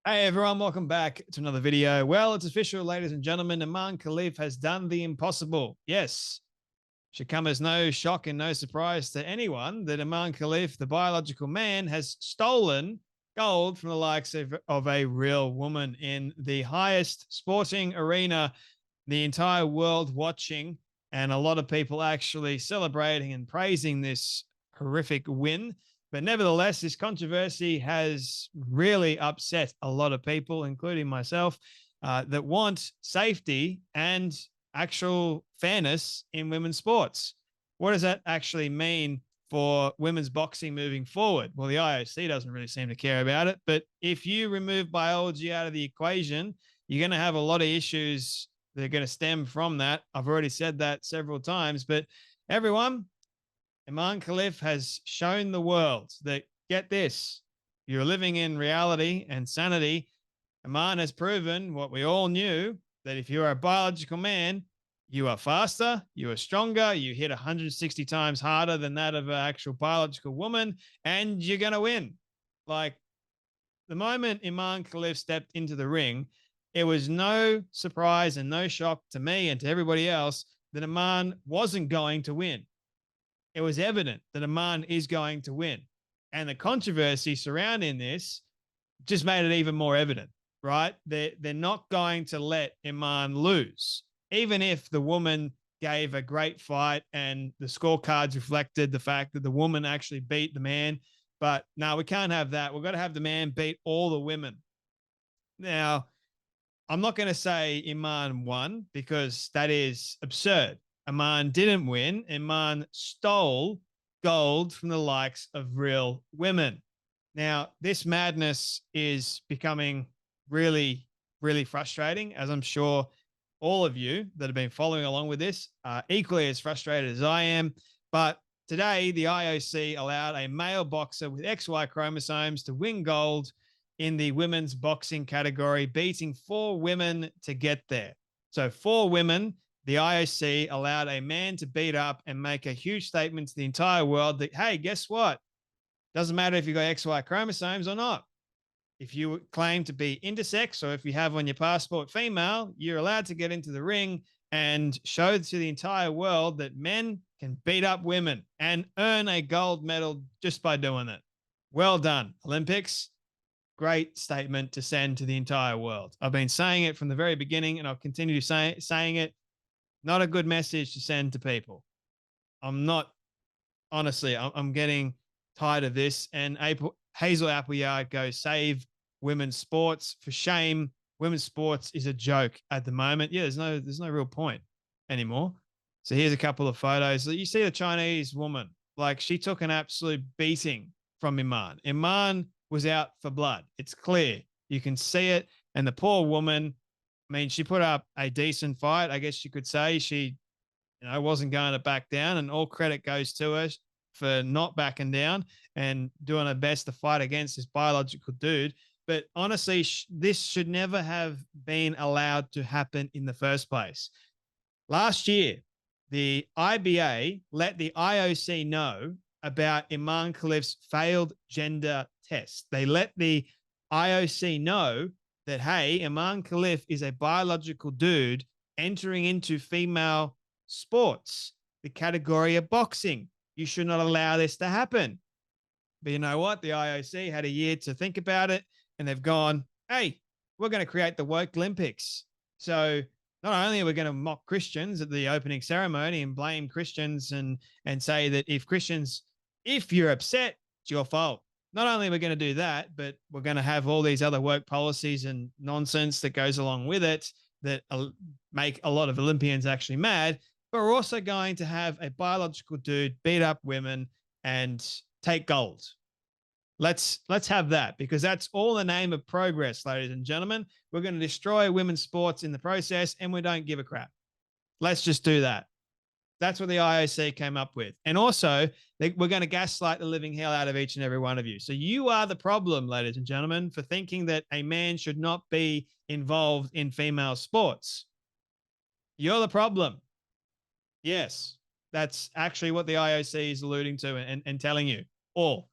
Hey everyone, welcome back to another video. Well, it's official, ladies and gentlemen. Iman Khalif has done the impossible. Yes, should come as no shock and no surprise to anyone that Iman Khalif, the biological man, has stolen gold from the likes of a real woman in the highest sporting arena, the entire world watching, and a lot of people actually celebrating and praising this horrific win. But nevertheless, this controversy has really upset a lot of people, including myself, that want safety and actual fairness in women's sports. What does that actually mean for women's boxing moving forward? Well, the IOC doesn't really seem to care about it. But if you remove biology out of the equation, you're going to have a lot of issues that are going to stem from that. I've already said that several times, but everyone, Iman Khalif has shown the world that, get this, you're living in reality and sanity. Iman has proven what we all knew, that if you're a biological man, you are faster, you are stronger, you hit 160 times harder than that of an actual biological woman, and you're going to win. Like, the moment Iman Khalif stepped into the ring, it was no surprise and no shock to me and to everybody else that Iman wasn't going to win. It was evident that Iman is going to win. And the controversy surrounding this just made it even more evident, right? They're not going to let Iman lose, even if the woman gave a great fight and the scorecards reflected the fact that the woman actually beat the man. But no, we can't have that. We've got to have the man beat all the women. Now, I'm not going to say Iman won because that is absurd. Iman didn't win. Iman stole gold from the likes of real women. Now, this madness is becoming really, really frustrating, as I'm sure all of you that have been following along with this are equally as frustrated as I am. But today, the IOC allowed a male boxer with XY chromosomes to win gold in the women's boxing category, beating 4 women to get there. So 4 women, the IOC allowed a man to beat up and make a huge statement to the entire world that, hey, guess what? Doesn't matter if you got XY chromosomes or not. If you claim to be intersex or if you have on your passport female, you're allowed to get into the ring and show to the entire world that men can beat up women and earn a gold medal just by doing it. Well done, Olympics. Great statement to send to the entire world. I've been saying it from the very beginning and I'll continue to saying it. Not a good message to send to people. I'm not, honestly, I'm getting tired of this. And Hazel Appleyard goes, save women's sports. For shame, women's sports is a joke at the moment. Yeah, there's no real point anymore. So here's a couple of photos. You see the Chinese woman, like she took an absolute beating from Iman. Iman was out for blood. It's clear. You can see it. And the poor woman, I mean, she put up a decent fight. I guess you could say she, wasn't going to back down, and all credit goes to her for not backing down and doing her best to fight against this biological dude. But honestly, this should never have been allowed to happen in the first place. Last year, the IBA let the IOC know about Iman Khalif's failed gender test. They let the IOC know that, hey, Iman Khalif is a biological dude entering into female sports, the category of boxing. You should not allow this to happen. But you know what? The IOC had a year to think about it, and they've gone, hey, we're going to create the woke Olympics. So not only are we going to mock Christians at the opening ceremony and blame Christians and say that if you're upset, it's your fault. Not only are we going to do that, but we're going to have all these other woke policies and nonsense that goes along with it that make a lot of Olympians actually mad. But we're also going to have a biological dude beat up women and take gold. Let's have that, because that's all in the name of progress, ladies and gentlemen. We're going to destroy women's sports in the process, and we don't give a crap. Let's just do that. That's what the IOC came up with. And also, we're going to gaslight the living hell out of each and every one of you. So you are the problem, ladies and gentlemen, for thinking that a man should not be involved in female sports. You're the problem. Yes, that's actually what the IOC is alluding to and telling you all.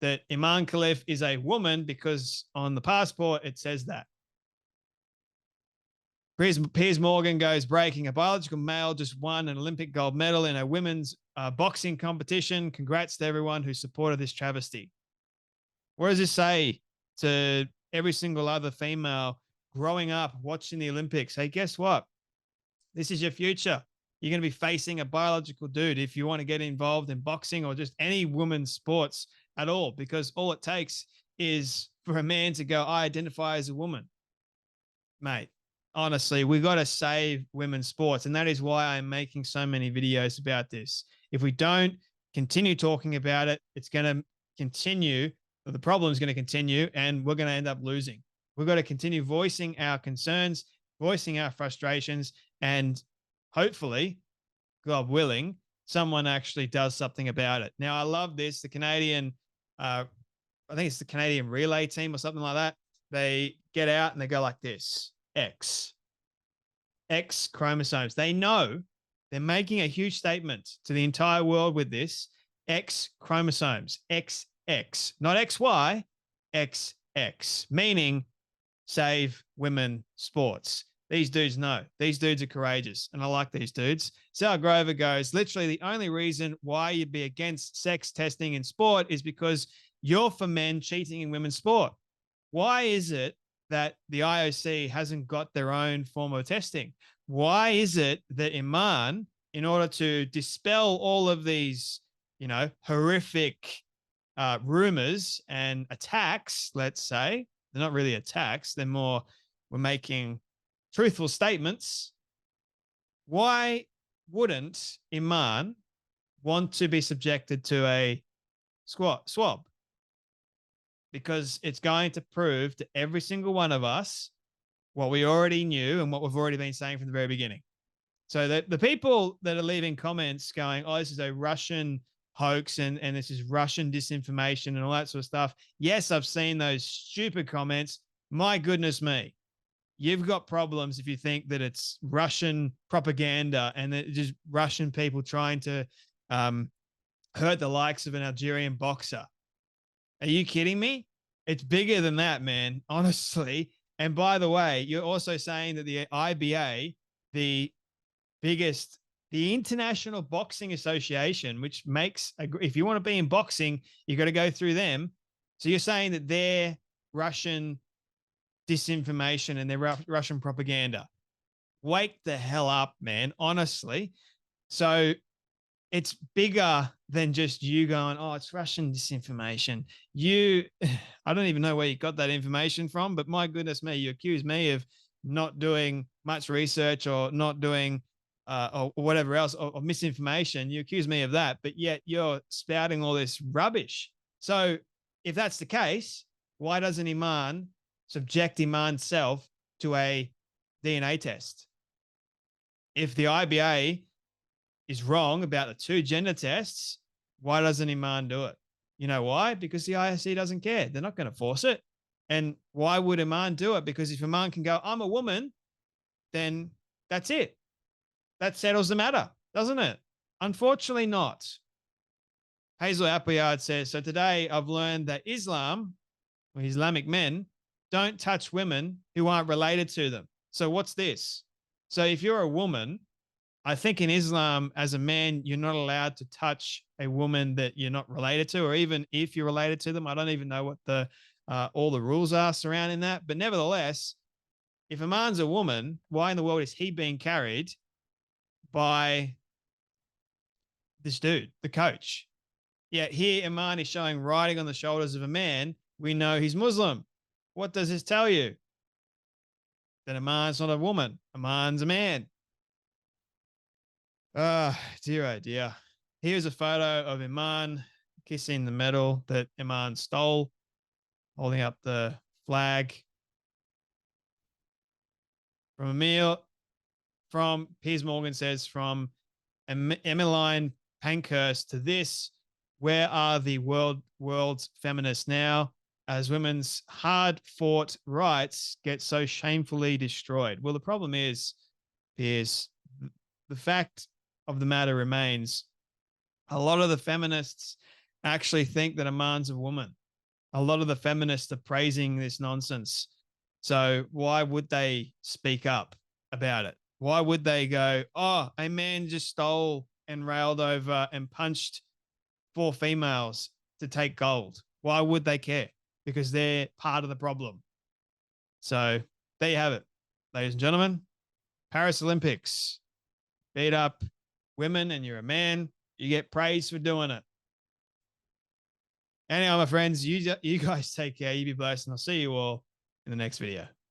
that Iman Khalif is a woman because on the passport it says that. Piers Morgan goes breaking. A biological male just won an Olympic gold medal in a women's boxing competition. Congrats to everyone who supported this travesty. What does this say to every single other female growing up watching the Olympics? Hey, guess what? This is your future. You're going to be facing a biological dude if you want to get involved in boxing or just any women's sports at all, because all it takes is for a man to go, I identify as a woman. Mate, honestly, we got to save women's sports. And that is why I'm making so many videos about this. If we don't continue talking about it, it's going to continue. The problem is going to continue and we're going to end up losing. We've got to continue voicing our concerns, voicing our frustrations, and hopefully, God willing, someone actually does something about it. Now, I love this. The Canadian, I think it's the Canadian relay team or something like that. They get out and they go like this, X chromosomes. They know they're making a huge statement to the entire world with this, X chromosomes, XX, not XY, XX, meaning save women sports. These dudes know. These dudes are courageous, and I like these dudes. Sal Grover goes, literally the only reason why you'd be against sex testing in sport is because you're for men cheating in women's sport. Why is it that the IOC hasn't got their own form of testing? Why is it that Iman, in order to dispel all of these, horrific rumors and attacks, let's say, they're not really attacks, they're more, we're making truthful statements. Why wouldn't Iman want to be subjected to a swab? Because it's going to prove to every single one of us what we already knew and what we've already been saying from the very beginning. So the people that are leaving comments going, oh, this is a Russian hoax and this is Russian disinformation and all that sort of stuff. Yes, I've seen those stupid comments. My goodness me. You've got problems if you think that it's Russian propaganda and that just Russian people trying to hurt the likes of an Algerian boxer. Are you kidding me? It's bigger than that, man, honestly. And by the way, you're also saying that the IBA, the International Boxing Association, which makes, if you want to be in boxing, you got to go through them. So you're saying that they're Russian disinformation and their Russian propaganda. Wake the hell up, man, honestly. So it's bigger than just you going, oh, it's Russian disinformation. I don't even know where you got that information from, but my goodness me, you accuse me of not doing much research or not doing or whatever else, or misinformation. You accuse me of that, but yet you're spouting all this rubbish. So if that's the case, why doesn't Iman subject Iman's self to a DNA test? If the IBA is wrong about the 2 gender tests, why doesn't Iman do it? You know why? Because the IOC doesn't care. They're not going to force it. And why would Iman do it? Because if Iman can go, I'm a woman, then that's it. That settles the matter, doesn't it? Unfortunately not. Hazel Appleyard says, so today I've learned that Islam, or Islamic men, don't touch women who aren't related to them. So what's this? So if you're a woman, I think in Islam, as a man, you're not allowed to touch a woman that you're not related to, or even if you're related to them. I don't even know what all the rules are surrounding that. But nevertheless, if a man's a woman, why in the world is he being carried by this dude, the coach? Yet here Iman is showing riding on the shoulders of a man. We know he's Muslim. What does this tell you? That Iman's not a woman. Iman's a man. Dear, oh dear. Here's a photo of Iman kissing the medal that Iman stole, holding up the flag. From Piers Morgan says, from Emmeline Pankhurst to this, where are the world's feminists now as women's hard-fought rights get so shamefully destroyed? Well, the problem is, Piers, the fact of the matter remains, a lot of the feminists actually think that a man's a woman. A lot of the feminists are praising this nonsense. So why would they speak up about it? Why would they go, oh, a man just stole and railed over and punched 4 females to take gold? Why would they care? Because they're part of the problem. So there you have it, ladies and gentlemen. Paris Olympics. Beat up women and you're a man, you get praised for doing it. Anyway, my friends, you guys take care. You be blessed, and I'll see you all in the next video.